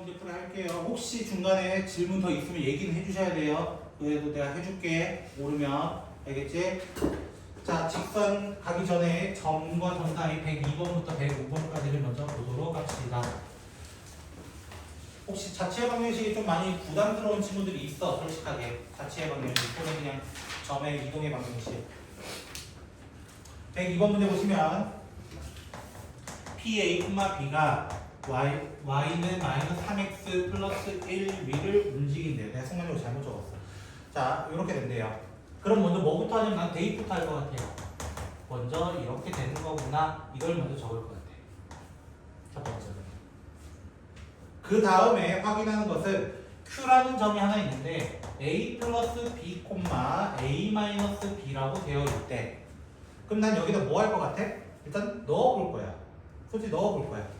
문제풀이 할게요. 혹시 중간에 질문 더 있으면 얘기는 해주셔야 돼요. 그래도 내가 해줄게. 모르면 알겠지? 자, 직선 가기 전에 점과 점 사이 102번부터 105번까지를 먼저 보도록 합시다. 혹시 자체 방정식이 좀 많이 부담스러운 친구들이 있어, 솔직하게. 자체 방정식 또는 그냥 점의 이동의 방정식. 102번 문제 보시면 PA, B가 y는 마이너스 3x 플러스 1 위를 움직인대요. 내가 순간적으로 잘못 적었어. 자, 이렇게 된대요. 그럼 먼저 뭐부터 하냐면 난 대입부터 할 것 같아요. 먼저 이렇게 되는 거구나. 이걸 먼저 적을 것 같아. 첫 번째는. 그 다음에 확인하는 것은 Q라는 점이 하나 있는데 A 플러스 B, A 마이너스 B라고 되어 있대. 그럼 난 여기다 뭐 할 것 같아? 일단 넣어볼 거야. 솔직히 넣어볼 거야.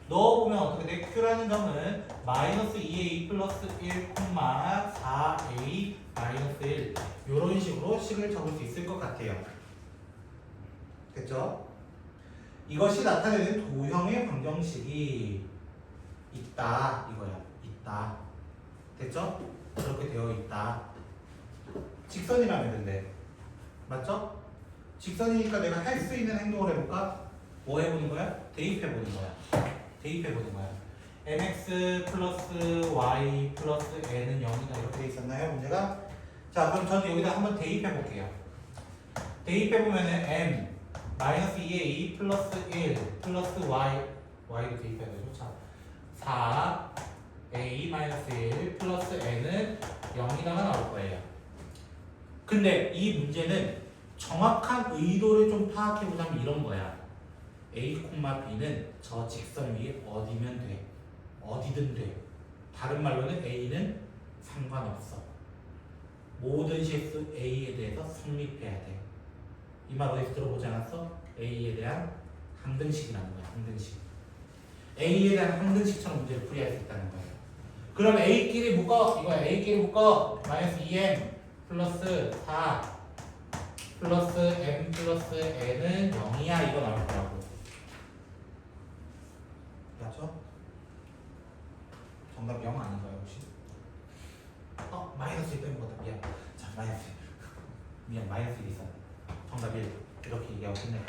넣어보면 어떻게 돼? Q라는 점은 마이너스 2A 플러스 1, 4A 마이너스 1 이런 식으로 식을 적을 수 있을 것 같아요. 됐죠? 이것이 나타내는 도형의 방정식이 있다 이거야. 있다. 됐죠? 그렇게 되어 있다. 직선이라면 된대. 맞죠? 직선이니까 내가 할 수 있는 행동을 해볼까? 뭐 해보는 거야? 대입해보는 거야. 대입해보는 거야. mx 플러스 y 플러스 n은 0이다 이렇게 돼 있었나요? 문제가? 자, 그럼 저는 여기다 한번 대입해볼게요. 대입해보면은 m 마이너스 2a 플러스 1 플러스 y를 대입해야 되죠. 자, 4a 마이너스 1 플러스 n은 0이다가 나올 거예요. 근데 이 문제는 정확한 의도를 좀 파악해보자면 이런 거야. A, B는 저 직선 위에 어디면 돼. 어디든 돼. 다른 말로는 A는 상관없어. 모든 실수 A에 대해서 성립해야 돼. 이 말 어디서 들어보지 않았어? A에 대한 항등식이라는 거야. 항등식. A에 대한 항등식처럼 문제를 풀이할 수 있다는 거예요. 그럼 A끼리 묶어. 이거야. A끼리 묶어. 마이너스 2M 플러스 4 플러스 M 플러스 N은 0이야. 이거 나올 거라고. 맞죠? 정답 0 아닌가요 혹시? 마이너스 1 빼는 거다. 미안. 자, 마이너스 1. 미안, 마이너스 1 있어. 정답 1. 이렇게 얘기하고 끝내.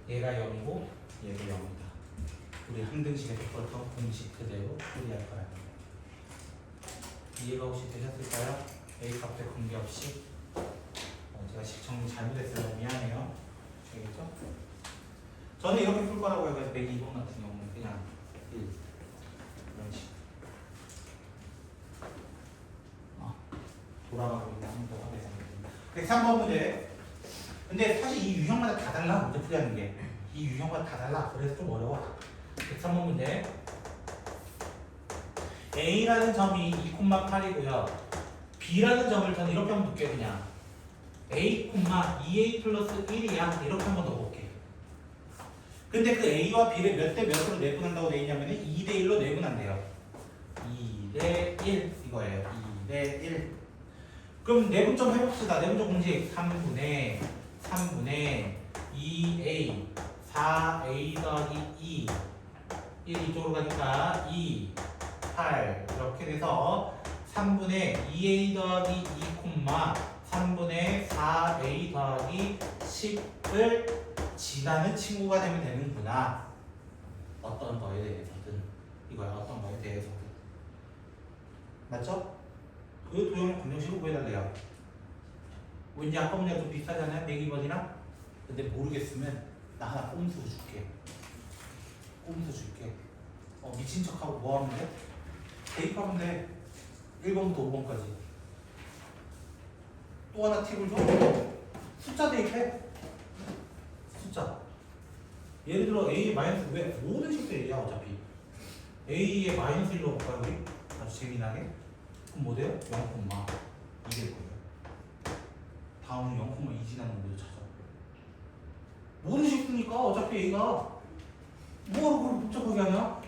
얘가 0이고 얘가 0이다. 우리 항등식에서 풀었던 공식 그대로 풀이할 거야. 이해가 혹시 되셨을까요? A 값에 관계없이. 제가 식정리 잘못했어요. 미안해요. 알겠죠? 저는 이렇게 풀 거라고 해서 102번 같은 경우는 그냥 1 이런 식 돌아가고 있는 한번 더 하겠습니다. 103번 문제. 근데 사실 이 유형마다 다 달라. 문제 풀이하는 게. 이 유형마다 다 달라. 그래서 좀 어려워. 103번 문제. A라는 점이 2,8이고요. B라는 점을 저는 이렇게 한번 볼게요. 그냥 A, 2A 플러스 1이야. 이렇게 한번 넣어볼게. 근데 그 A와 B를 몇 대 몇으로 내분한다고 되어 있냐면 2대 1로 내분한대요. 2대 1 이거예요. 2대 1. 그럼 내분 좀 해봅시다. 내분적 공식 3분의 2A 4A 더하기 2 1 이쪽으로 가니까 2 8 이렇게 돼서 3분의 2A 더하기 2, 3분의 4A 더하기 10을 지나는 친구가 되면 되는구나. 어떤 거에 대해서든. 이거야. 어떤 거에 대해서든. 맞죠? 그 도형의 방정식을 구해달래요. 왠지 아까 문제가 좀 비슷하잖아요. 102번이랑. 근데 모르겠으면 나 하나 꼼수 줄게. 미친 척하고 뭐 하면 돼? 대입하면 돼. 1번부터 5번까지. 또 하나 팁을 줘. 숫자 대입해. 숫자. 예를 들어 A의 마이너스 왜 모든 식도 A야 어차피. A의 마이너스 1로 볼까요 우리? 아주 재미나게. 그럼 뭐 돼요? 0, 2 될 거예요. 다음은 0,2 지나는 문제를 찾아. 모든 식수니까 어차피 A가 뭐하러 그걸 복잡하게 하냐?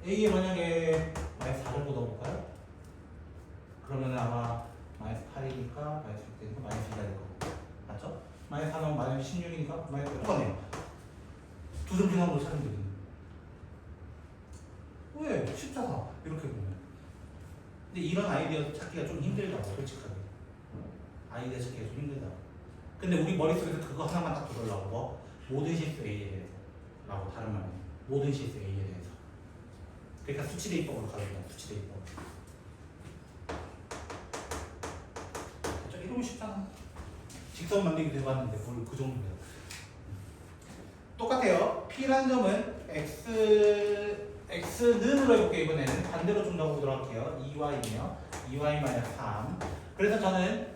A에 만약에 마이너스 4 정도 넣어볼까요? 그러면 아마 마이너스 8이니까 마이너스 6 되니까 마이너스 2가 될 거고. 맞죠? 마이너스 4 넣으면 마이너스 16이니까 마이너스 똑같네요. 두 점 지나는 걸 찾으면 되거든요. 왜? 쉽잖아. 이렇게 보면. 근데 이런 아이디어 찾기가 좀 힘들다고, 솔직하게. 아이디어 찾기가 좀 힘들다고. 근데 우리 머릿속에서 그거 하나만 딱 들으려고. 뭐? 모든 실수 A에 대해서. 라고 다른 말은. 모든 실수 A에 대해서. 그러니까 수치대입법으로 가야 돼. 수치대입법. 이러면 쉽잖아. 직선 만들기 돼봤는데 뭘 그 정도예요. 똑같아요. P라는 점은 X는으로 해볼게요. 이번에는 반대로 좀 더 보도록 할게요. 2Y이며 2Y-3. 그래서 저는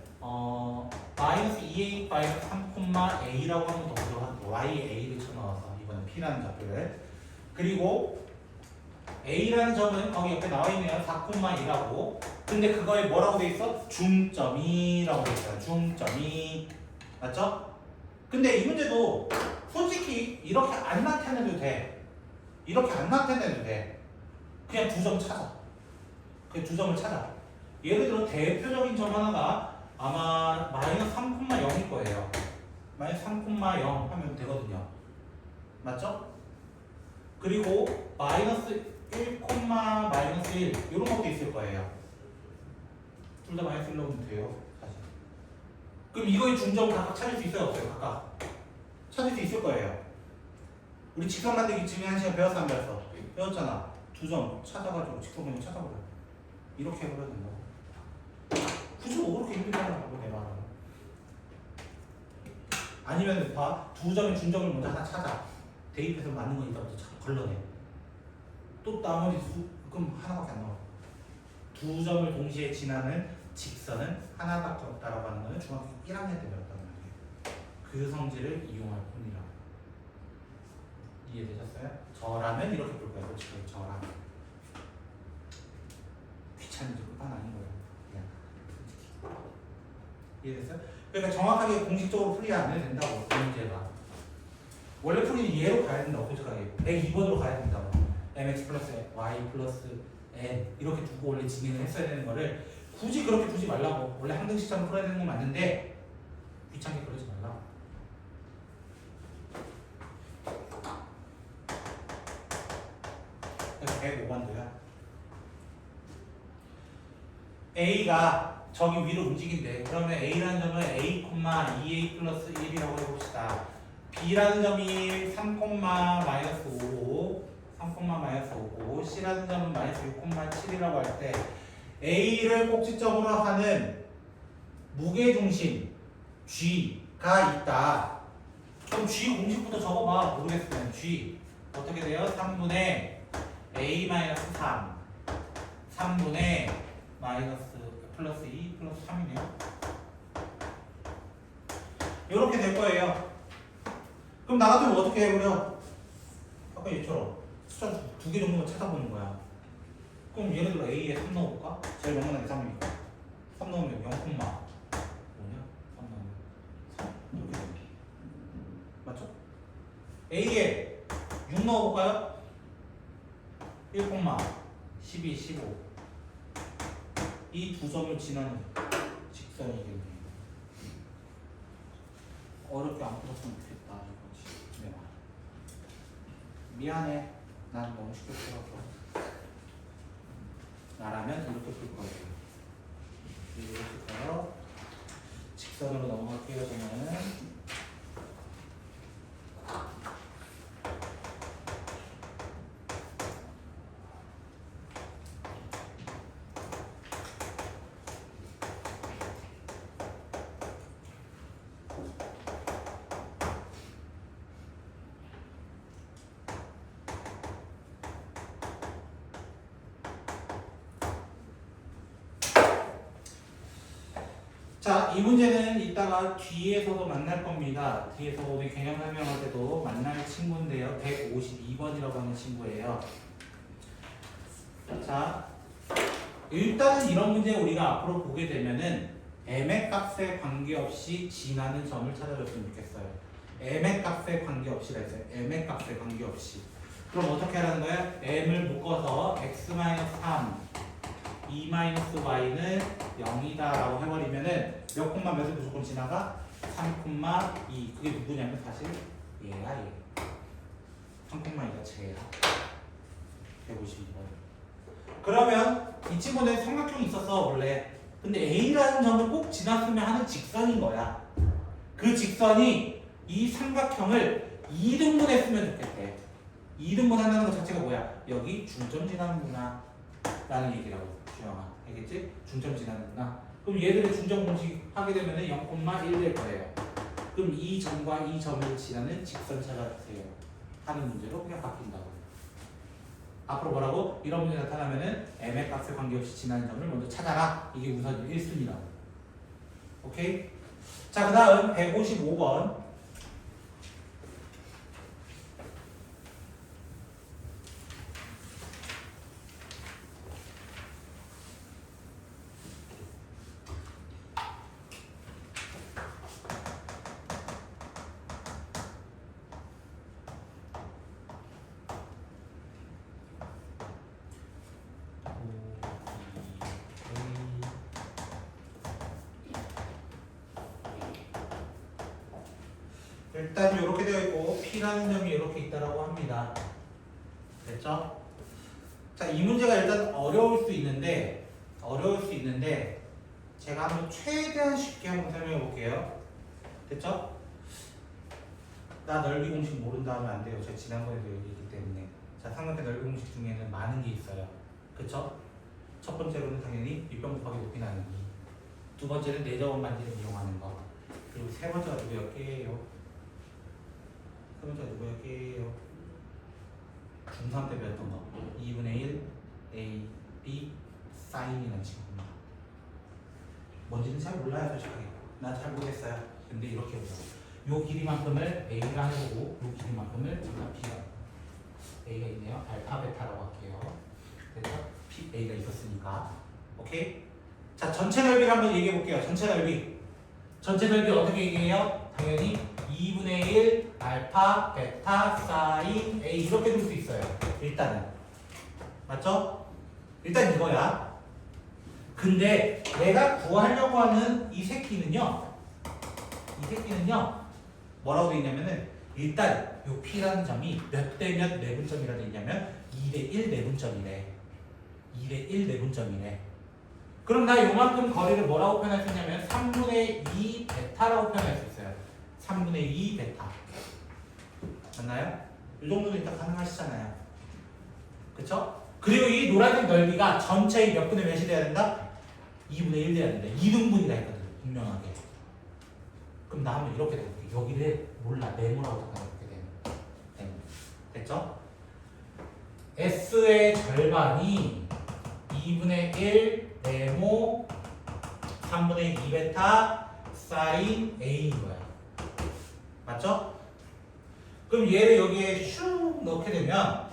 마이너스 2A 마이너스 3,A라고 한 번 더 보도록 할게요. YA를 쳐넣어서 이번엔 P라는 좌표를. 그리고 A라는 점은 거기 옆에 나와있네요. 4,2라고. 근데 그거에 뭐라고 돼 있어? 중점이라고 돼 있어요. 중점이. 맞죠? 근데 이 문제도 솔직히 이렇게 안 나타내도 돼. 이렇게 안 나타내도 돼. 그냥 두 점 찾아. 그냥 두 점을 찾아. 예를 들어 대표적인 점 하나가 아마 마이너스 3,0일 거예요. 마이너스 3,0 하면 되거든요. 맞죠? 그리고 마이너스 1, 마이너스 1 이런 것도 있을 거예요. 둘 다 마이너스 1 넣으면 돼요. 사실. 그럼 이거의 중점을 각각 찾을 수 있어요? 없어요? 각각? 찾을 수 있을 거예요. 우리 직선 만들기 지금 한 시간 배웠어 안 배웠어? 배웠잖아. 두 점 찾아가지고 직선 공략 찾아보라. 이렇게 해버려야 된다고. 굳이 뭐 그렇게 힘들게 하라고 내 말은. 아니면 봐. 두 점의 중점을 먼저 하나 찾아. 대입해서 맞는 건 이따부터 걸러내. 또 나머지 그럼 하나밖에 안 나와. 두 점을 동시에 지나는 직선은 하나밖에 없다라고 하는 거는 중학교 1학년 때 배웠단 말이에요. 그 성질을 이용할 뿐이라고. 이해되셨어요? 저라면 이렇게 볼 거예요. 솔직히 저라면. 귀찮은지 그건 아닌 거예요. 그냥 이해됐어요? 그러니까 정확하게 공식적으로 풀이 안 해도 된다고. 이 문제가. 원래 풀이는 얘로 가야 된다고. 솔직하게 102번으로 가야 된다고. mx 플러스 y 플러스 n 이렇게 두고 원래 진행을 했어야 되는 거를 굳이 그렇게 두지 말라고. 원래 항등식처럼 풀어야 되는 건 맞는데 귀찮게 그러지 말라고. 그래서 105번도야. A가 저기 위로 움직인대. 그러면 A라는 점은 A, 2A 플러스 1이라고 해봅시다. B라는 점이 3, 마이너스 5 3, -5고 C라는 점은 마이너스 6,7이라고 할 때 A를 꼭지점으로 하는 무게중심 G가 있다. 그럼 G 공식부터 적어봐. 모르겠으면 G 어떻게 돼요? 3분의 A-3 3분의 마이너스 플러스 2 플러스 3이네요. 이렇게 될 거예요. 그럼 나 같으면 어떻게 해버려? 아까 얘처럼 숫자 두 개 정도만 찾아보는 거야. 그럼 예를 들어 A에 3 넣어볼까? 제일 명문하게 3이니까 3 넣으면 0, 뭐냐? 3 넣으면 3 이렇게 되는 게 맞죠? A에 6 넣어볼까요? 1, 12, 15 이 두 점을 지나는 직선이겠네요. 어렵게 안 풀었으면 좋겠다 이거지. 내 말. 미안해. 난 너무 쉽게 풀었어. 나라면 이렇게 풀 거예요. 이렇게 풀어요. 직선으로 넘어갈게요. 저는. 자, 이 문제는 이따가 뒤에서도 만날 겁니다. 뒤에서 우리 개념 설명할 때도 만날 친구인데요. 152번이라고 하는 친구예요. 자, 일단은 이런 문제 우리가 앞으로 보게 되면은 m의 값에 관계없이 지나는 점을 찾아줬으면 좋겠어요. m의 값에 관계없이라 했어요. m의 값에 관계없이. 그럼 어떻게 하라는 거예요? m을 묶어서 x-3 2-y는 0이다 라고 해버리면은 몇 콤마 몇을 무조건 지나가? 3,2 그게 누구냐면 사실 얘야 얘 3,2가 쟤야 152번 이 친구는 삼각형이 있었어 원래. 근데 A라는 점을 꼭 지났으면 하는 직선인 거야. 그 직선이 이 삼각형을 2등분했으면 좋겠대. 2등분 한다는 것 자체가 뭐야? 여기 중점 지나는구나 라는 얘기라고. 주영아 알겠지? 중점 지나는구나. 그럼 얘들의 중점 공식 하게 되면 0,1 될 거예요. 그럼 이 점과 이 점을 지나는 직선 찾아주세요 하는 문제로 그냥 바뀐다고. 앞으로 뭐라고? 이런 문제 나타나면은 m의 값에 관계없이 지나는 점을 먼저 찾아라. 이게 우선 1순위라고. 오케이? 자, 그 다음 155번. 일단 이렇게 되어 있고 P라는 점이 이렇게 있다라고 합니다. 됐죠? 자, 이 문제가 일단 어려울 수 있는데 제가 한번 최대한 쉽게 한번 설명해 볼게요. 됐죠? 나 넓이 공식 모른다 하면 안 돼요. 제가 지난번에도 얘기했기 때문에. 자, 삼각형 넓이 공식 중에는 많은 게 있어요. 그쵸? 첫 번째로는 당연히 밑변 곱하기 높이 나누기. 두 번째는 내저원 반지를 이용하는 거. 그리고 세 번째가 누구였게요? 세 번째가 누구였게요? 중3 때 배웠던 거. 2분의 1 A, B, 사인이라는 친구입니다. 뭔지는 잘 몰라요, 솔직하게. 난 잘 모르겠어요. 근데 이렇게 해보자고. 요 길이만큼을 A가 해보고 요 길이만큼을 제가 B가. A가 있네요. 알파, 베타라고 할게요. 됐죠? P, A가 있었으니까. 오케이? 자, 전체 넓이를 한번 얘기해 볼게요. 전체 넓이. 전체 넓이 어떻게 얘기해요? 당연히 2분의 1 알파, 베타, 사인, A 이렇게 줄 수 있어요. 일단은. 맞죠? 일단 이거야. 근데 내가 구하려고 하는 이 새끼는요. 뭐라고 돼 있냐면은 일단 요 P라는 점이 몇 대 몇 내분점이라 돼 있냐면 2대 1 내분점이래. 2대 1 내분점이래. 그럼 나 요만큼 거리를 뭐라고 표현할 수 있냐면 3분의 2 베타라고 표현할 수 있어요. 3분의 2 베타. 맞나요? 이 정도는 일단 가능하시잖아요. 그쵸? 그리고 이 노란색 넓이가 전체의 몇 분의 몇이 돼야 된다? 2분의 1 돼야 된다. 2등분이라 했거든. 분명하게. 그럼 나 한번 이렇게 돼볼게. 여기를 몰라. 네모라고 잠깐 이렇게 되면. 네모. 됐죠? S의 절반이 2분의 1 네모 3분의 2 베타 사인 A인 거야. 맞죠? 그럼 얘를 여기에 슉 넣게 되면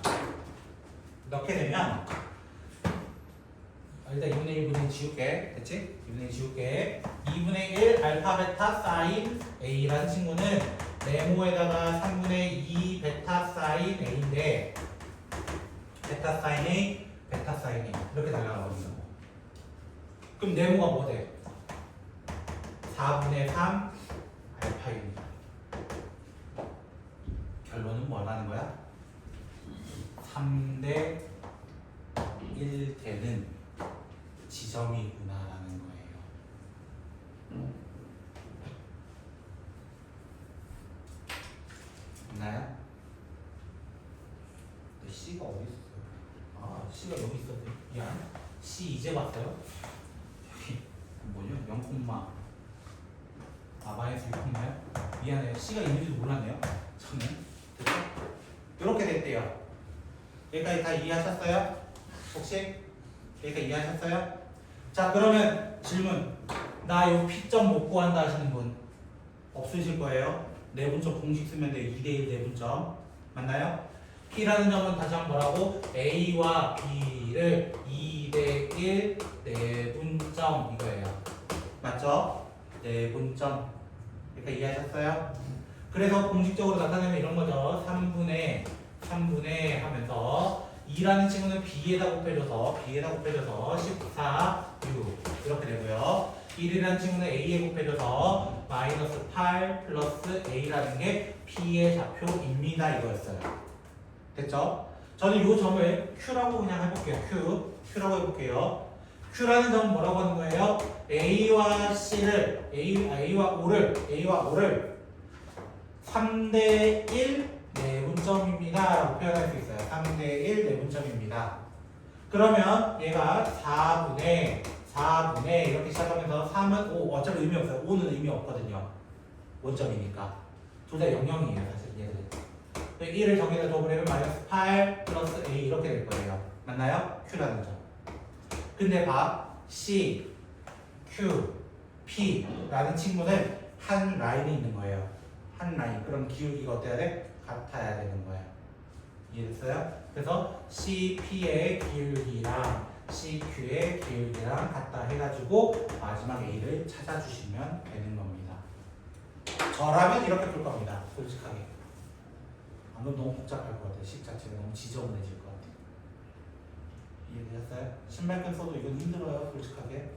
일단 2분의 1분의 지울게. 됐지? 2분의 1 지울게. 2분의 1 알파 베타 사인 A라는 친구는 네모에다가 3분의 2 베타 사인 A인데 베타 사인 A, 베타 사인 A 이렇게 날라가거든요. 그럼 네모가 뭐 돼? 4분의 3 알파입니다. 결론은 뭐라는 거야? 3대 1 되는 지점이구나라는 거예요. 있나요? C가 어디 있어요? 아, C가 여기 있었네. 미안. C 이제 봤어요? 여기 뭐냐? 0, 마이너스 6,요? 미안해요. C가 있는지도 몰랐네요. 저는. 됐죠? 이렇게 됐대요. 여기까지 다 이해하셨어요? 혹시? 여기까지 이해하셨어요? 자, 그러면 질문. 나 요 P점 못 구한다 하시는 분 없으실 거예요. 내분점 공식 쓰면 돼요. 2대1 내분점. 맞나요? P라는 점은 다시 한번 뭐라고? A와 B를 2대1 내분점 이거예요. 맞죠? 내분점. 그러니까 이해하셨어요? 그래서 공식적으로 나타내면 이런 거죠. 3분의 하면서 2라는 친구는 B에다 곱해줘서 14, 6 이렇게 되고요. 1이라는 친구는 A에 곱해줘서 마이너스 8 플러스 A라는 게 P의 좌표입니다. 이거였어요. 됐죠? 저는 이 점을 Q라고 그냥 해볼게요. Q라고 해볼게요. Q라는 점은 뭐라고 하는 거예요? A와 C를 A와 O를 3대 1 내분점입니다 라고 표현할 수 있어요. 3대 1 내분점입니다. 그러면 얘가 4분의 이렇게 시작하면서 3은 5 어차피 의미 없어요. 5는 의미 없거든요. 원점이니까 둘 다 0,0이에요 사실 얘들은. 1을 정의해서 더블하면 마이너스 8 플러스 A 이렇게 될 거예요. 맞나요? Q라는 점. 근데 봐 C, Q, P라는 친구는 한 라인이 있는 거예요. 한 라인. 그럼 기울기가 어때야 돼? 같아야 되는 거예요. 이해됐어요? 그래서 CP의 기울기랑 CQ의 기울기랑 같다 해가지고 마지막 A를 찾아주시면 되는 겁니다. 저라면 이렇게 풀 겁니다. 솔직하게. 안 그럼 너무 복잡할 것 같아요. 식 자체가 너무 지저분해질 것 같아요. 이해되셨어요? 신발끈 써도 이건 힘들어요. 솔직하게.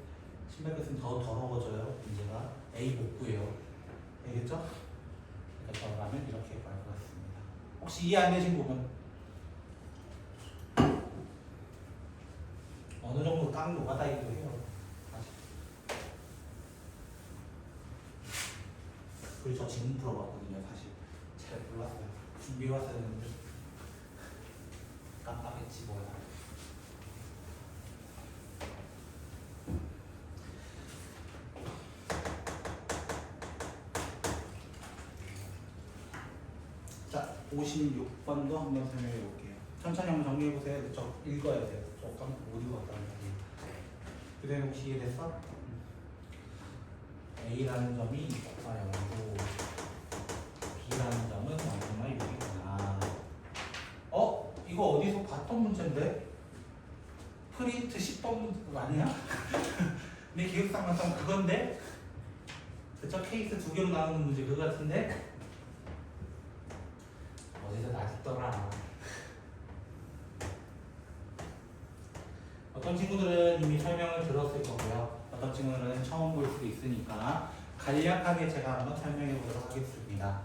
신발끈 쓰면 더 더러워져요. 문제가. A 못 구해요. 알겠죠? 그러니까 저라면 이렇게 구할 것 같습니다. 혹시 이해 안 되신 부분? 어느 정도 깡 녹아다니기도 해요. 아직. 그리고 저 지금 풀어봤거든요. 사실 잘 몰랐어요. 준비해왔어야 했는데 깜빡했지 뭐야. 자, 56번도 한번 설명해 볼게요. 천천히 한번 정리해 보세요. 저 읽어야 돼요. 저 깜빡 못 읽었다는 거지. 그대로 혹시 이해됐어? A라는 점이 2과 0이고 B라는 점은 0과 6이구나. 이거 어디서 봤던 문제인데? 프린트 10번 문제 아니야? 내 기억상 맞다면 그건데? 그쵸? 케이스 두 개로 나오는 문제 그거 같은데? 어디서 나왔더라. 어떤 친구들은 이미 설명을 들었을 거고요. 어떤 친구들은 처음 볼 수도 있으니까 간략하게 제가 한번 설명해 보도록 하겠습니다.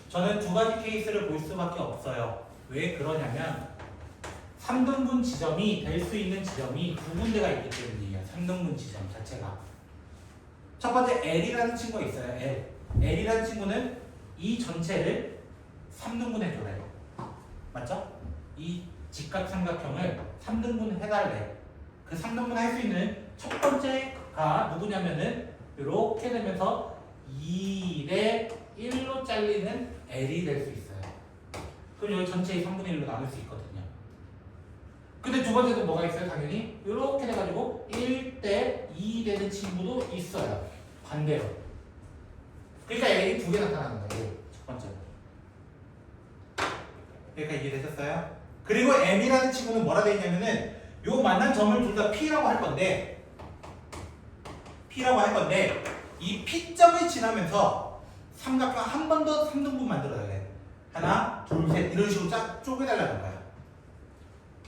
저는 두 가지 케이스를 볼 수밖에 없어요. 왜 그러냐면 3등분 지점이 될 수 있는 지점이 두 군데가 있기 때문이에요. 3등분 지점 자체가. 첫 번째 L이라는 친구가 있어요. L이라는 친구는 이 전체를 3등분 해줘요. 맞죠? 이 직각삼각형을 3등분 해달래. 그 3등분 할 수 있는 첫 번째가 누구냐면은 이렇게 되면서 2대 1로 잘리는 L이 될 수 있어요. 그럼 여기 전체의 3분의 1로 나눌 수 있거든요. 근데 두 번째도 뭐가 있어요? 당연히 이렇게 돼가지고 1대 2 되는 친구도 있어요. 반대로. 그러니까 L이 두 개 나타나는 거예요. 첫 번째로. 그러니까 이해되셨어요? 그리고 M이라는 친구는 뭐라 돼 있냐면은 요 만난 점을 둘 다 P라고 할 건데 이 P점을 지나면서 삼각형 한 번 더 3등분 만들어야 돼. 하나, 둘, 셋 이런 식으로 쪼개달라는 거야.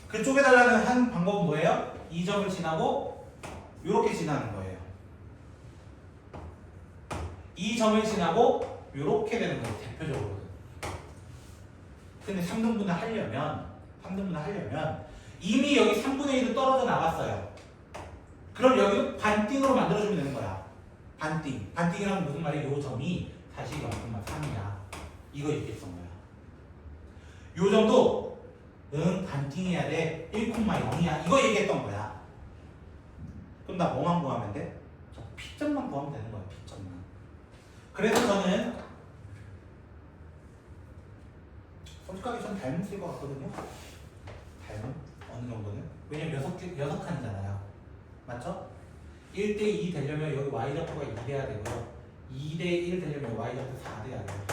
그 쪼개달라는 한 방법은 뭐예요? 이 점을 지나고 요렇게 지나는 거예요. 이 점을 지나고 요렇게 되는 거예요. 대표적으로. 근데 3등분을 하려면 이미 여기 3분의 1은 떨어져 나갔어요. 그럼 여기도 반띵으로 만들어주면 되는 거야. 반띵. 반띵이란 무슨 말이야? 요 점이 다시 0,3이야. 이거 얘기했던 거야. 요 점도 반띵해야 돼. 1,0이야. 이거 얘기했던 거야. 그럼 나 뭐만 구하면 돼? 저 P점만 구하면 되는 거야. P점만. 그래서 저는 솔직하게 전 닮은 쓸 것 같거든요. 닮은? 어느 정도는? 왜냐면 6칸이잖아요. 맞죠? 1대2 되려면 여기 y좌표가 2돼야 되고요. 2대1 되려면 y좌표 4돼야 돼요.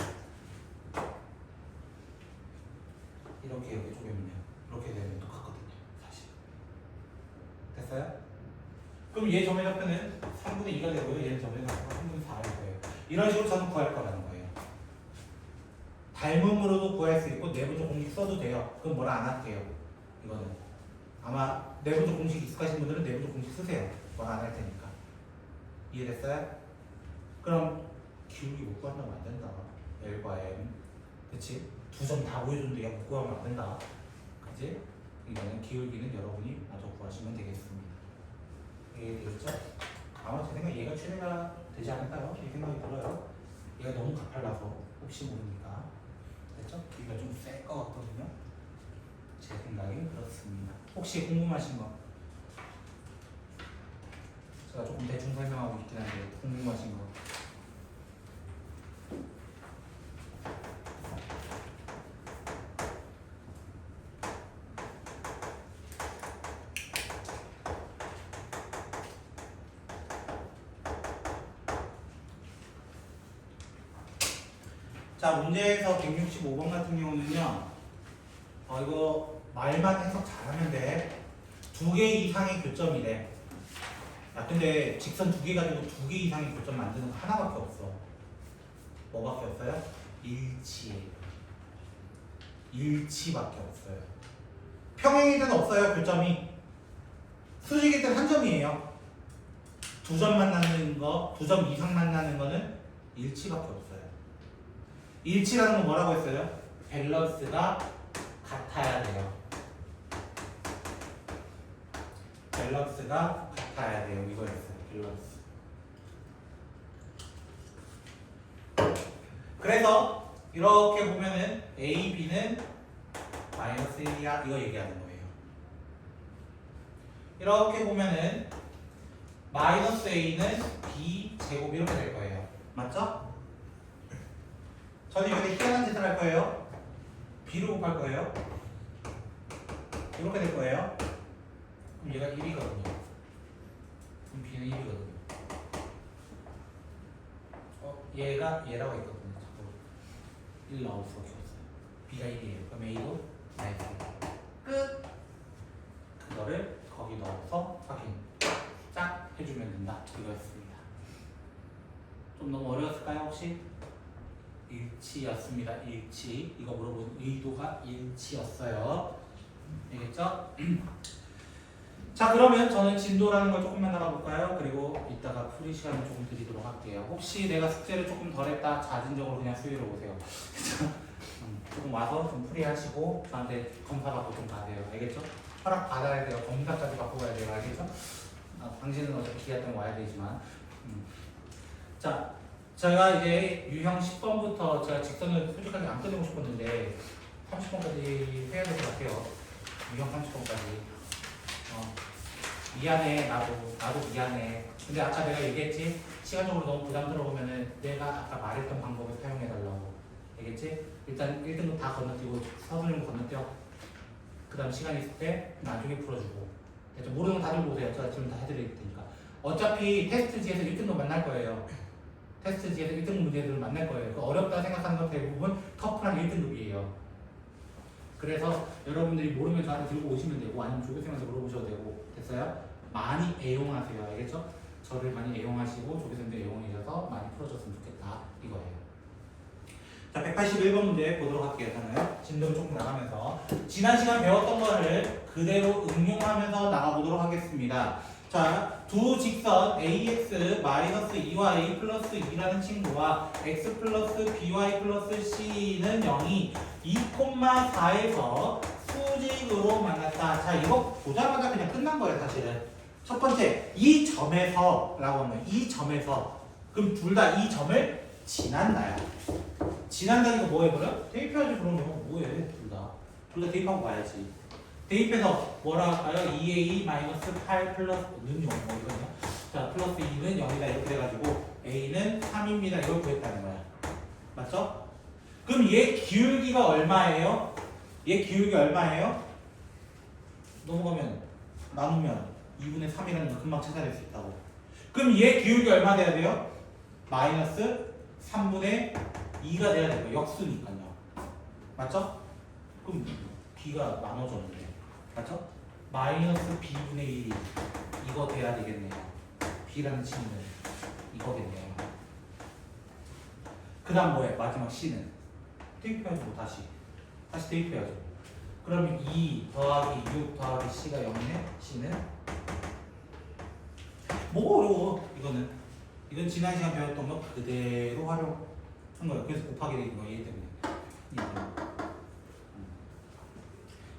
이렇게 쪼개면 이렇게 되면 똑같거든요. 사실. 됐어요? 그럼 얘 점의 좌표는 3분의 2가 되고요. 얘 점의 좌표가 3분의 4가 되고요. 이런 식으로 저는 구할 거라는 거예요. 닮음으로도 구할 수 있고 내부적 공식 써도 돼요. 그건 뭐라 안 할게요. 이거는 아마 내부적 공식 익숙하신 분들은 내부적 공식 쓰세요. 뭐라 안 할 테니까. 이해됐어요? 그럼 기울기 못 구한다면 안 된다. L과 M 그치? 두 점 다 보여줬는데 못 구하면 안 된다. 그치? 이거는 기울기는 여러분이 마저 구하시면 되겠습니다. 이해되겠죠? 아마 제 생각에 얘가 최대가 되지 않을까요? 이 생각이 들어요. 얘가 너무 가팔라서 혹시 모르니까. 됐죠? 비가 좀 셀 것 같거든요. 제 생각이 그렇습니다. 혹시 궁금하신 거? 제가 조금 대충 설명하고 있긴 한데 궁금하신 거? 자, 문제에서 165번 같은 경우는요. 이거 말만 해석 잘하면 돼. 2개 이상의 교점이래. 야, 근데 직선 2개 가지고 2개 이상의 교점 만드는 거 하나밖에 없어. 뭐밖에 없어요? 일치. 일치밖에 없어요. 평행일 때는 없어요, 교점이. 수직일 때는 한 점이에요. 2점 만나는 거, 2점 이상 만나는 거는 일치밖에 없어요. 일치라는 건 뭐라고 했어요? 밸런스가 같아야 돼요. 밸런스가 같아야 돼요. 이거였어요. 밸런스. 그래서 이렇게 보면은 A, B는 마이너스 1이야. 이거 얘기하는 거예요. 이렇게 보면은 마이너스 A는 B 제곱 이렇게 될 거예요. 맞죠? 저는 여기 희한한 짓을 할 거예요. B로 곱할 거예요. 이렇게 될 거예요. 그럼 얘가 1이거든요. 그럼 B는 1이거든요. 얘가 얘라고 했거든요. 자꾸 1 나올 수밖에 없어요. B가 1이에요. 그럼 A도 마이너스 1. 끝! 그거를 거기 넣어서 확인 쫙 해주면 된다. 이거였습니다. 좀 너무 어려웠을까요 혹시? 일치였습니다. 일치. 이거 물어본 의도가 일치였어요. 알겠죠? 자, 그러면 저는 진도라는 걸 조금만 나가볼까요? 그리고 이따가 풀이 시간을 조금 드리도록 할게요. 혹시 내가 숙제를 조금 덜 했다, 자진적으로 그냥 수위로 오세요. 조금 와서 좀 풀이하시고 저한테 검사받고 좀 가세요. 알겠죠? 허락 받아야 돼요. 검사까지 받고 가야 돼요. 알겠죠? 당신은 어차피 기아 때문에 와야 되지만. 자, 제가 이제 유형 10번부터 제가 직선을 솔직하게 안 끊고 싶었는데 30번까지 해야 될 것 같아요. 유형 30번까지. 미안해. 나도 미안해. 근데 아까 내가 얘기했지? 시간적으로 너무 부담스러우면은 내가 아까 말했던 방법을 사용해달라고. 알겠지? 일단 1등급 다 건너뛰고 서술형 건너뛰어. 그 다음 시간 있을 때 나중에 풀어주고. 모르는 거 다들 보세요. 제가 지금 다 해드릴 테니까. 어차피 테스트지에서 1등급 만날 거예요. 테스트지에서 1등급 문제들을 만날 거예요. 어렵다 생각하는 것 대부분 터프한 1등급이에요. 그래서 여러분들이 모르면 저한테 들고 오시면 되고 아니면 조교생한테 물어보셔도 되고. 됐어요? 많이 애용하세요. 알겠죠? 저를 많이 애용하시고 조교생들 애용해셔서 많이 풀어줬으면 좋겠다. 이거예요. 자, 181번 문제 보도록 할게요. 저는 진도를 조금 나가면서 지난 시간 배웠던 거를 그대로 응용하면서 나가보도록 하겠습니다. 자, 두 직선 ax 마이너스 2y 플러스 2라는 친구와 x 플러스 by 플러스 c는 0이 2,4에서 수직으로 만났다. 자, 이거 보자마자 그냥 끝난 거예요, 사실은. 첫 번째, 이 점에서 라고 하면 이 점에서 그럼 둘 다 이 점을 지난다야. 지난다니까 뭐 해버려? 대입해야지. 그러면 뭐해? 둘 다 대입하고 가야지. 대입해서 뭐라 할까요? 2a-8 플러스는 0. 뭐 이거냐? 자, 플러스 2는 0이다. 이렇게 돼가지고 a는 3입니다. 이걸 구했다는 거야. 맞죠? 그럼 얘 기울기가 얼마예요? 얘 기울기 얼마예요? 넘어가면 나누면 2분의 3이라는 거 금방 찾아낼 수 있다고. 그럼 얘 기울기 얼마 돼야 돼요? 마이너스 3분의 2가 돼야 되고 역수니까요. 맞죠? 그럼 b가 나눠졌는데. 맞죠? 마이너스 b분의 1 이거 돼야 되겠네요. b라는 친구는 이거겠네요. 그 다음 뭐예요? 마지막 c는 대입해야죠. 뭐 다시 대입해야죠. 그러면 2 더하기 6 더하기 c가 0이네. c는 뭐 어려워. 이건 지난 시간 배웠던 거 그대로 활용한 거예요. 그래서 곱하기 되는 거예요. 얘 때문에.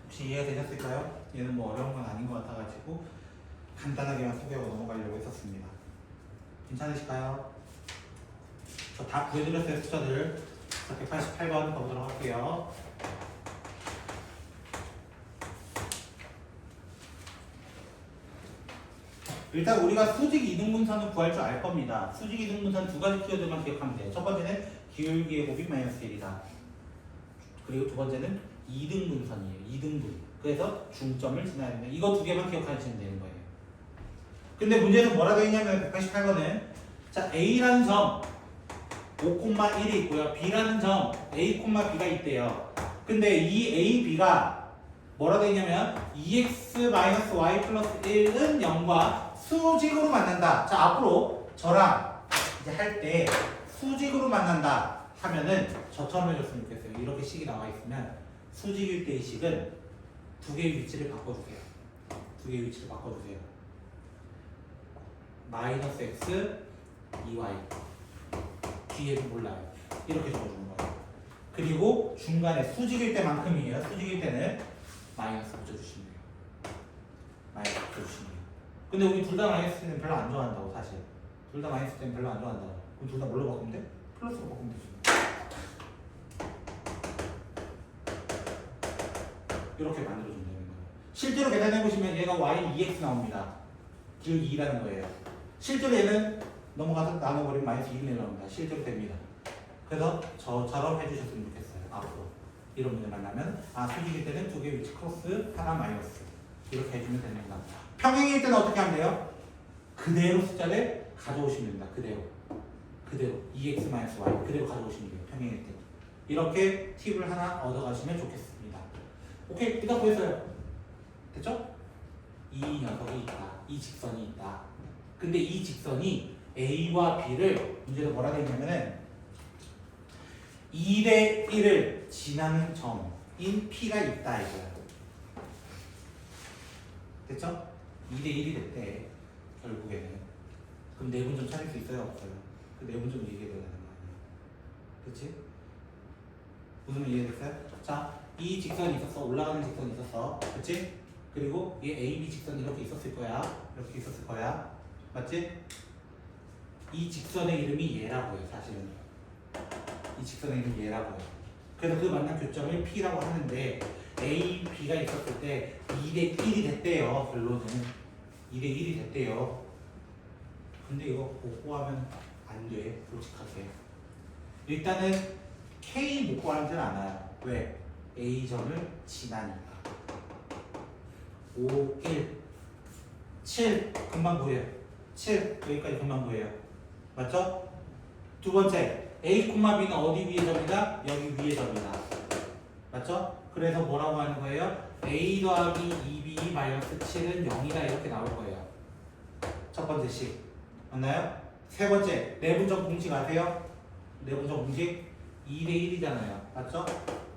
혹시 이해가 되셨을까요? 얘는 뭐 어려운 건 아닌 것 같아가지고 간단하게만 소개하고 넘어가려고 했었습니다. 괜찮으실까요? 저 다 구해드렸어요, 숫자들. 188번 가보도록 할게요. 일단 우리가 수직 이등분선을 구할 줄 알 겁니다. 수직 이등분선 두 가지 키워드만 기억하면 돼요. 첫 번째는 기울기의 곱이 마이너스 1이다. 그리고 두 번째는 이등분선이에요. 이등분. 그래서 중점을 지나야 된다. 이거 두 개만 기억하시면 되는 거예요. 근데 문제에서 뭐라 되어 있냐면 188번은 자 A라는 점 5,1이 있고요. B라는 점 A, B가 있대요. 근데 이 A, B가 뭐라 되어 있냐면 2x-y 플러스 1은 0과 수직으로 만난다. 자 앞으로 저랑 이제 할 때 수직으로 만난다 하면은 저처럼 해줬으면 좋겠어요. 이렇게 식이 나와 있으면 수직일 때의 식은 두 개의 위치를 바꿔주세요. 두 개의 위치를 바꿔주세요. 마이너스 x 2y 뒤에 몰라요. 이렇게 적어주는 거예요. 그리고 중간에 수직일 때만큼이에요. 수직일 때는 마이너스 붙여주시면 돼요. 마이너스 붙여주시면 돼요. 근데 우리 둘 다 마이너스 때는 별로 안 좋아한다고 사실. 둘 다 마이너스 때는 별로 안 좋아한다고. 그럼 둘 다 뭘로 바꾸면 돼? 플러스로 바꾸면 되지. 이렇게 만들어준다는 거예요. 실제로 계산해보시면 얘가 y 2x 나옵니다. 기울기 2라는 거예요. 실제로 얘는 넘어가서 나눠버리면 마이너스 1이 나옵니다. 실제로 됩니다. 그래서 저처럼 해주셨으면 좋겠어요. 앞으로 이런 문제 만나면 수직일 때는 두 개의 위치 크로스 하나 마이너스 이렇게 해주면 됩니다. 평행일 때는 어떻게 하면 돼요? 그대로 숫자를 가져오시면 됩니다. 그대로 2x-y 그대로 가져오시면 돼요. 평행일 때 이렇게 팁을 하나 얻어가시면 좋겠습니다. 오케이, 일단 보였어요. 됐죠? 이 녀석이 있다. 이 직선이 있다. 근데 이 직선이 A와 B를 문제로 뭐라 되어 있냐면은 2대 1을 지나는 점인 P가 있다 이거야. 됐죠? 2대 1이 됐대 결국에는. 그럼 내분점 찾을 수 있어요 없어요? 그 내분점 얘기해야 되는 거 아니야. 그치? 무슨 말 이해됐어요? 자, 이 직선이 있었어. 올라가는 직선이 있었어. 그치? 그리고 얘 AB 직선이 이렇게 있었을 거야. 이렇게 있었을 거야. 맞지? 이 직선의 이름이 얘라고요 사실은. 이 직선의 이름이 얘라고요. 그래서 그 만난 교점을 P라고 하는데 A, B가 있었을 때 2대 1이 됐대요. 결론은 2대 1이 됐대요. 근데 이거 못 구하면 안 돼. 솔직하게 일단은 K 못 구하지는 않아요. 왜? A점을 지나니까. 5, 1, 7 금방 구해요. 7 여기까지 금방 구해요. 맞죠? 두 번째 A, B는 어디 위의 점이다? 여기 위의 점이다. 맞죠? 그래서 뭐라고 하는 거예요? A 더하기 2B 마이너스 7은 0이다 이렇게 나올 거예요. 첫 번째 식 맞나요? 세 번째 내분점 공식 아세요? 내분점 공식 2대 1이잖아요. 맞죠?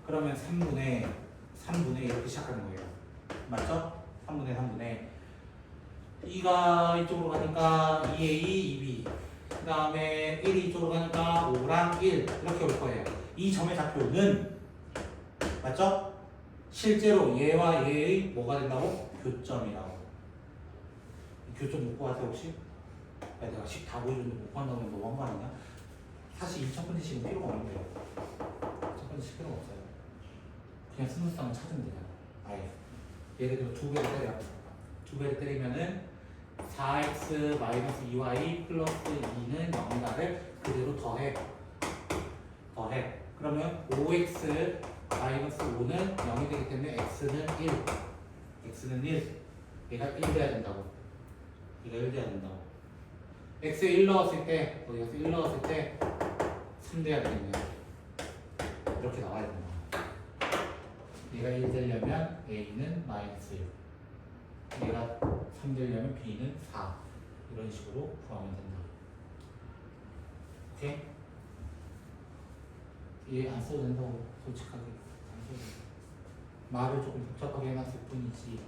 그러면 3분의 이렇게 시작하는 거예요. 맞죠? 3분의 2가 이쪽으로 가니까 2A, 2B 그 다음에 1이 이쪽으로 가니까 5랑 1 이렇게 올 거예요. 이 점의 좌표는 맞죠? 실제로 얘와 얘의 뭐가 된다고? 교점이라고. 교점 못 구하세요 혹시? 야, 내가 식 다 보여줬는데 못 구한다면 너무한 거 아니냐? 사실 이 첫 번째 식은 필요가 없는데요. 첫 번째 식 필요가 없어요. 그냥 스무스함을 찾으면 되잖아. 아예 예를 들어 두 배를 때려. 두 배를 때리면은 4x-2y 플러스 2는 0이다를 그대로 더해. 그러면 5x 마이너스 5는 0이 되기 때문에 x는 1. 얘가 1 돼야 된다고. x에 1 넣었을 때, 여기서 1 넣었을 때 3 돼야 되겠네요. 이렇게 나와야 된다. 얘가 1 되려면 a는 마이너스 1. 얘가 3 되려면 b는 4. 이런 식으로 구하면 된다. 오케이? 얘 안 써도 된다고, 솔직하게. 안 써도 된다. 말을 조금 복잡하게 해놨을 뿐이지.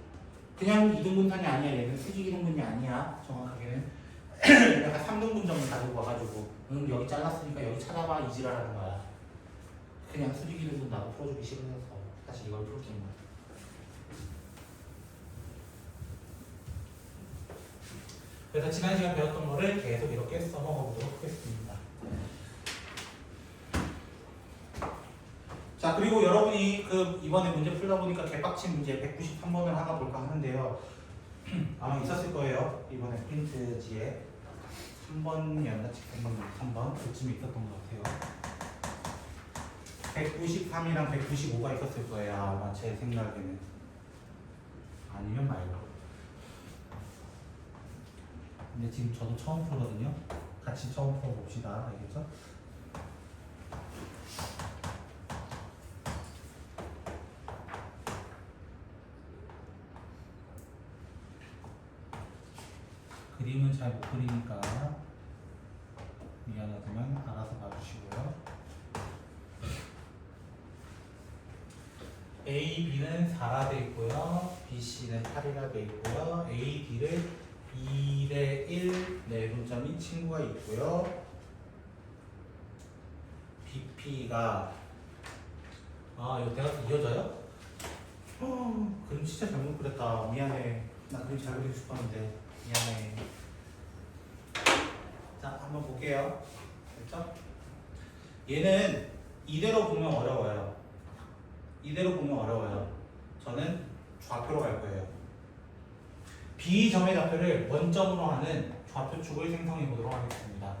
그냥 이등분선이 아니야. 얘는 수직 이등분이 아니야. 정확하게는. 내가 3등분점을 가지고 와가지고 여기 잘랐으니까 여기 찾아봐 이 지랄하는 거야. 그냥 수직 이등분 나도 풀어주기 싫어서 사실 이걸 풀어주는 거야. 그래서 지난 시간 배웠던 거를 계속 이렇게 써먹어 보도록 하겠습니다. 자, 그리고 여러분이 이번에 문제 풀다 보니까 개빡친 문제 193번을 하나 볼까 하는데요. 아마 있었을 거예요. 이번에 프린트지에 3번이었나? 3번 그쯤에 있었던 것 같아요. 193이랑 195가 있었을 거예요. 아마 제 생각에는. 아니면 말고. 근데 지금 저도 처음 풀거든요. 같이 처음 풀어봅시다. 알겠죠? 그림은 잘 못 그리니까 미안하지만 알아서 봐주시고요. A, B는 4가 돼 있고요. B, C는 8이라 돼 있고요. A, D를 2대 1 내분점이 친구가 있고요. B, P가 이거 대각선 이어져요? 그림 진짜 잘못 그렸다. 미안해. 나 그림 잘 그리고 싶었는데 미안해. 자, 한번 볼게요. 됐죠? 얘는 이대로 보면 어려워요. 이대로 보면 어려워요. 저는 좌표로 갈 거예요. B점의 좌표를 원점으로 하는 좌표축을 생성해 보도록 하겠습니다.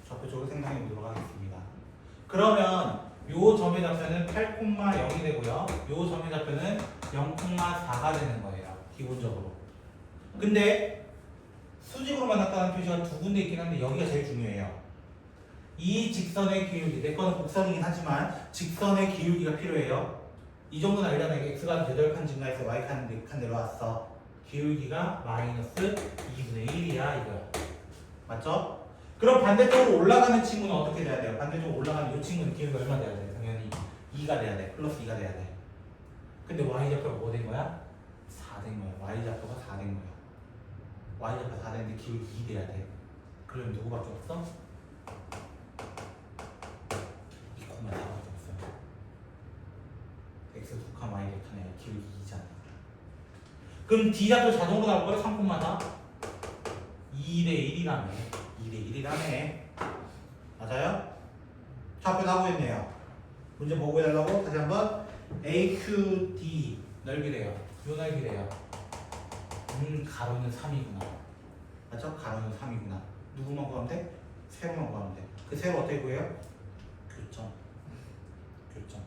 좌표축을 생성해 보도록 하겠습니다. 그러면 요 점의 좌표는 8,0이 되고요. 요 점의 좌표는 0,4가 되는 거예요. 기본적으로. 근데 수직으로만 나타나는 표시가 두 군데 있긴 한데 여기가 제일 중요해요. 이 직선의 기울기, 내 거는 곡선이긴 하지만 직선의 기울기가 필요해요. 이 정도는 알잖아요. x가 8칸 증가해서 y칸 4칸 내려왔어. 기울기가 마이너스 2분의 1이야 이거야. 맞죠? 그럼 반대쪽으로 올라가는 친구는 어떻게 돼야 돼요? 반대쪽으로 올라가는 이 친구는 기울기가 얼마 돼야 돼? 당연히 2가 돼야 돼. 플러스 2가 돼야 돼. 근데 y좌표가 뭐 된 거야? 4 된 거야. y좌표가 4 된 거야. y좌표 4 됐는데 기울기 2 돼야 돼. 그럼 누구밖에 없어? 이 콤마 4밖에 없어요. x 2칸 y 4칸에 기울기 2잖아. 그럼 d좌표 자동으로 나올 거야? 3콤마다 2대 1이라며. 2대 1이라며. 맞아요? 좌표 다 구했네요. 문제 뭐 구해달라고? 다시 한번 AQD 넓이래요. 요 넓이래요. 가로는 3이구나. 맞죠? 가로는 3이구나. 누구만 구하면 돼? 세로만 구하면 돼. 그 세로 어떻게 구해요? 교점. 교점.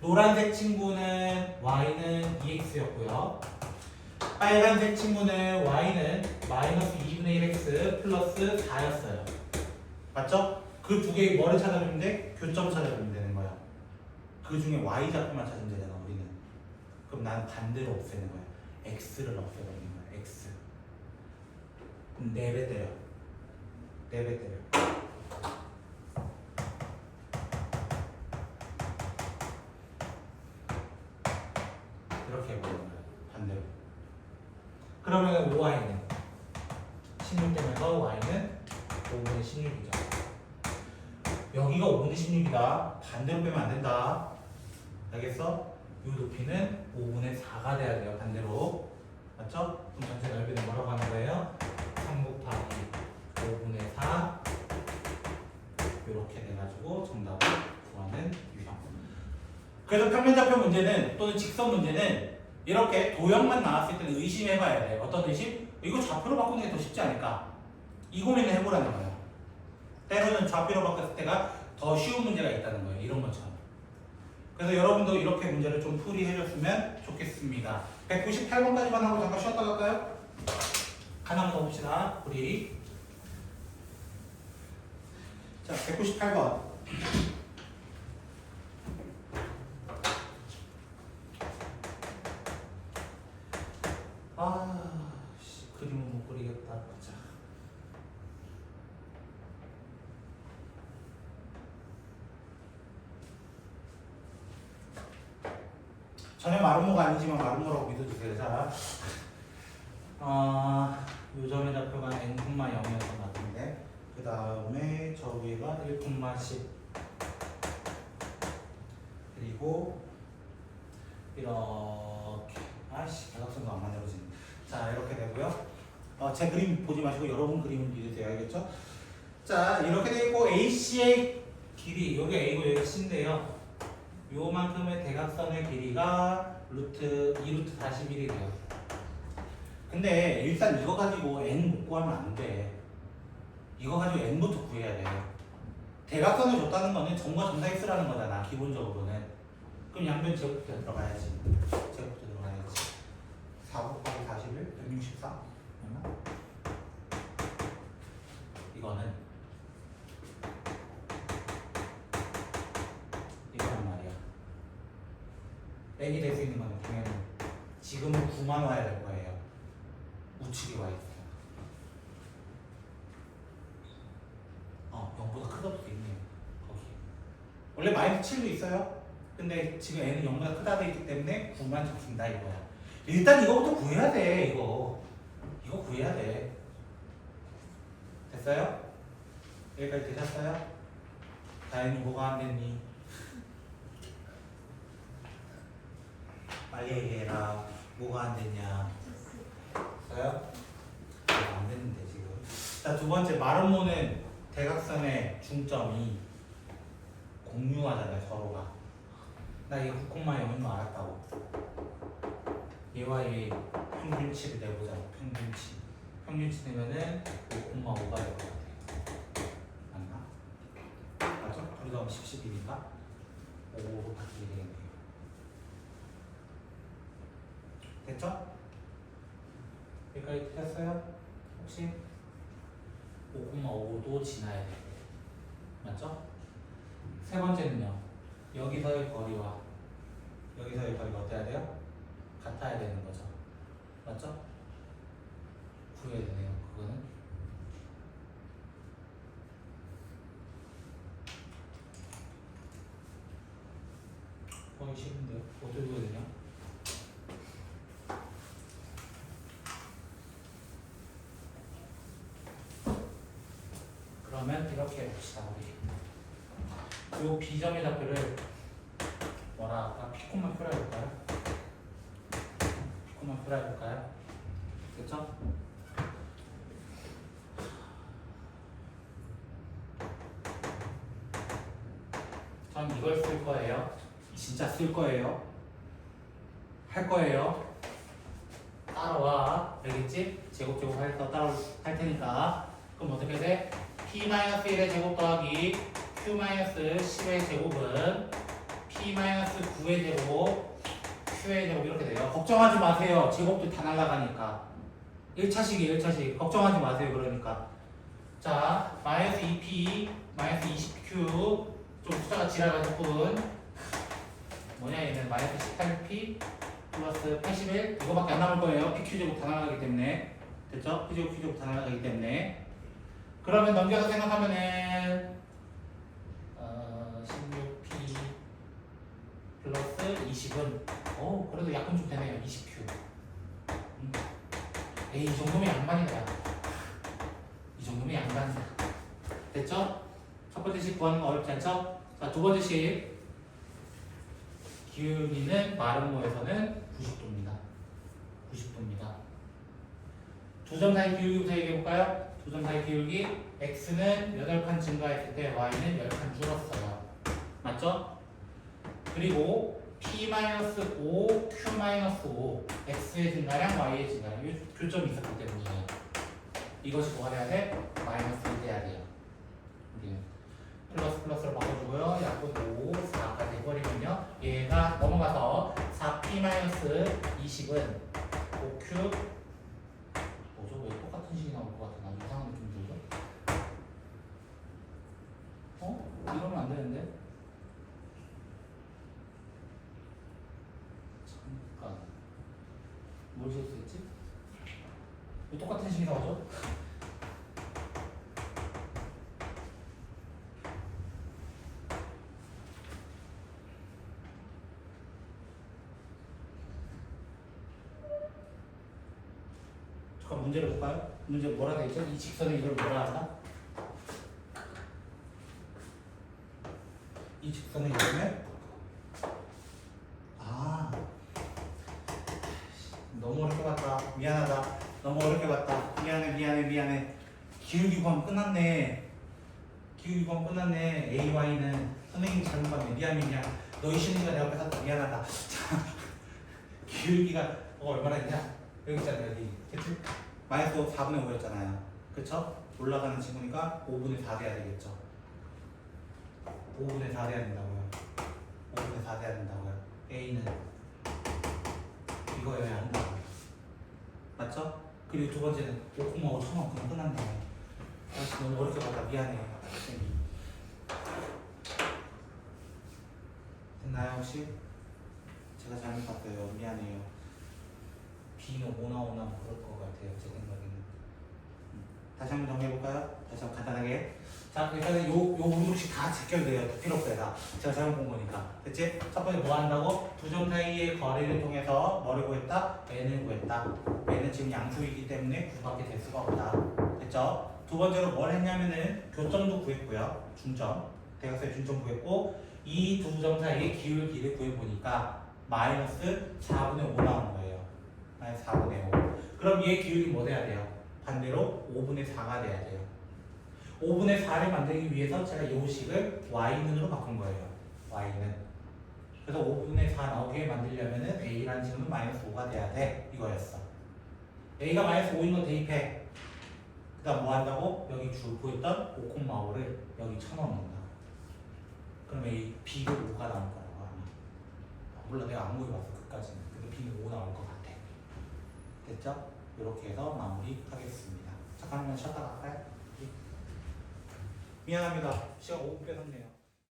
노란색 친구는 y는 2x였고요. 빨간색 친구는 y는 마이너스 2분의 1x 플러스 4였어요. 맞죠? 그 두 개의 뭐를 찾아주면 돼? 교점 찾아주면 되는 거야. 그 중에 y좌표만 찾으면 되잖아 우리는. 그럼 난 반대로 없애는 거야. x를 없애버리는 거야. x. 4배 때려. 4배 때려. 이렇게 해버리는 거야. 반대로. 그러면 5y는 16되면서 y는 5분의 16이죠. 여기가 5분의 16이다. 반대로 빼면 안 된다. 알겠어? 이 높이는 5분의 4가 돼야 돼요. 반대로. 맞죠? 그럼 전체 넓이는 뭐라고 하는 거예요? 3 곱하기 5분의 4 이렇게 돼가지고 정답을 구하는 유형. 그래서 평면좌표 문제는 또는 직선 문제는 이렇게 도형만 나왔을 때는 의심해봐야 돼요. 어떤 의심? 이거 좌표로 바꾸는 게 더 쉽지 않을까? 이 고민을 해보라는 거예요. 때로는 좌표로 바꿨을 때가 더 쉬운 문제가 있다는 거예요. 이런 것처럼. 그래서 여러분도 이렇게 문제를 좀 풀이해줬으면 좋겠습니다. 198번까지만 하고 잠깐 쉬었다 갈까요? 하나만 더 봅시다. 우리. 자, 198번. 그림은 못 그리겠다. 자. 전혀 마름모가 아니지만 마름모라고 믿어주세요. 자, 요 점의 좌표가 n,0였던 것 같은데 그 다음에 저 위가 1,10 그리고 이렇게 대각선도 안 만들어지네. 자, 이렇게 되고요. 제 그림 보지 마시고 여러분 그림을 믿으세요. 알겠죠? 자, 이렇게 돼 있고 AC의 길이, 여기 A고 여기 C인데요. 요만큼의 대각선의 길이가 루트 2루트 41이 돼요. 근데 일단 이거 가지고 n 못 구하면 안 돼. 이거 가지고 n부터 구해야 돼. 대각선을 줬다는 거는 점과 점 사이 쓰라는 거잖아, 기본적으로는. 그럼 양변 제곱부터 들어가야지. 제곱부터 들어가야지. 4 곱하기 41, 164. 얼마? 이거는 이거란 말이야. n이 될 수 있는 거는 당연히 지금은 9만 와야 될 거예요. 우측이 와 있어요. 0보다 크다 수도 있네요. 거기. 원래 마이너스 7도 있어요. 근데 지금 n은 0보다 크다 돼 있기 때문에 9만 적힌다 이거야. 일단 이거부터 구해야 돼. 이거 구해야 돼. 됐어요? 여기까지 되셨어요? 다행히 뭐가 안 됐니? 빨리 얘기해라. 뭐가 안 됐냐? 됐어요? 안 됐는데 지금. 자, 두 번째 마름모는 대각선의 중점이 공유하잖아요, 서로가. 나 이거 9,0인 거 알았다고. 얘와 얘 평균치를 내보자. 평균치. 평균치 내면은 5,5가 될 것 같아. 맞나? 맞죠? 둘이서 10, 11인가? 5로 바뀌게 되겠네요. 됐죠? 여기까지 되셨어요? 혹시? 5,5도 지나야 돼요. 맞죠? 세 번째는요. 여기서의 거리와 여기서의 거리가 어때야 돼요? 같아야 되는 거죠. 맞죠? 구해야 되네요. 그거는. 보기 싫은데요? 어떻게 구해야 되냐? 그러면 이렇게 해봅시다. 우리 요 B점의 좌표를 뭐라 할까? 피콤만 표현해볼까요? 피콤만 표현해볼까요? 됐죠? 전 이걸 쓸 거예요. 진짜 쓸 거예요. 할 거예요. 따라와. 알겠지? 제곱 해서 따라 할 테니까. 그럼 어떻게 돼? P-1의 제곱 더하기 Q-10의 제곱은 P-9의 제곱 Q의 제곱 이렇게 돼요. 걱정하지 마세요. 제곱도 다 날아가니까. 1차식이에요. 1차식. 걱정하지 마세요. 그러니까. 자, 마이너스 2P, 마이너스 20Q 좀 숫자가 지나가실 뿐. 뭐냐 얘는 마이너스 18P 플러스 81 이거밖에 안 남을 거예요. PQ 제곱 다 날아가기 때문에. 됐죠? P 제곱, Q 제곱 다 날아가기 때문에. 그러면 넘겨서 생각하면은 16P 플러스 20은 그래도 약간 좀 되네요. 20Q. 에이, 이 정도면 양반이다. 이 정도면 양반이다. 됐죠? 첫 번째 식 구하는 거 어렵지 않죠? 자, 두 번째 식 기울기는 마름모에서는 90도입니다. 90도입니다. 두 점 사이 기울기부터 얘기해볼까요? 두 점 사이 기울기 x는 8칸 증가했을 때 y는 10칸 줄었어요. 맞죠? 그리고 p-5, q-5 x의 증가량, y의 증가량 이 교점이 있었기 때문이에요. 이것이 뭐가 돼야 돼? 마이너스 돼야 돼요. 플러스를 바꿔주고요. 약분 5, 4까지 해버리면요. 얘가 넘어가서 4p-20은 5q 뭐죠? 왜 똑같은 식이 나올 것 같아? 나 이상한 느낌 들죠? 이러면 안 되는데? 잠깐. 뭘 실수했지? 왜 똑같은 식이 나오죠? 잠깐 문제를 볼까요? 문제 뭐라 되어 있죠? 이 직선에 이걸 뭐라 한다? 이 직선의 이름을 너무 어렵게 봤다. 미안하다. 너무 어렵게 봤다. 미안해. 기울기 구하면 끝났네. AY는 선생님 잘못 봤네. 미안. 너희 쉬는 시간 내가 뺏었다. 미안하다. 자, 기울기가 얼마나 있냐? 여기 있잖아, 여기. 그치? 마이너스 4분의 5였잖아요. 그쵸? 올라가는 친구니까 5분의 4 돼야 되겠죠. 5분의 4 돼야 된다고요. A는 이거여야 한다고요. 맞죠? 그리고 두 번째는 5,5 천원 그냥 끝났네. 아, 너무 어렵게 봤다. 미안해. 됐나요 혹시? 제가 잘못 봤어요. 미안해요. B는 5 나오나 뭐 그럴 것 같아요. 제 생각에는. 다시 한번 정리해볼까요? 다시 한번 간단하게. 자, 일단은 요 우리씩 다 제껴돼요. 필요 없어요. 다. 제가 잘못 본 거니까. 됐지? 첫 번째 뭐 한다고? 두 점 사이의 거리를 통해서 뭐를 구했다? n을 구했다. n은 지금 양수이기 때문에 9밖에 될 수가 없다. 됐죠? 두 번째로 뭘 했냐면은 교점도 구했고요. 중점. 대각선의 중점 구했고 이 두 점 사이의 기울기를 구해보니까 마이너스 4분의 5 나온 거예요. 마이너스 4분의 5. 그럼 얘 기울기 뭐 돼야 돼요? 반대로 5분의 4가 돼야 돼요. 5분의 4를 만들기 위해서 제가 이 식을 y는으로 바꾼 거예요. y는. 그래서 5분의 4 나오게 만들려면은 a라는 식은 마이너스 5가 돼야 돼. 이거였어. a가 마이너스 5인 거 대입해. 그 다음 뭐 한다고? 여기 구했던 5,5를 여기 쳐넣는다. 그러면 이 b도 5가 나올 거라고 하면. 물론 내가 안 보여봤어 끝까지는. 근데 b는 5 나올 것 같아. 됐죠? 이렇게 해서 마무리하겠습니다. 잠깐만 쉬었다 갈까요? 미안합니다. 시간 5분 뺏었네요.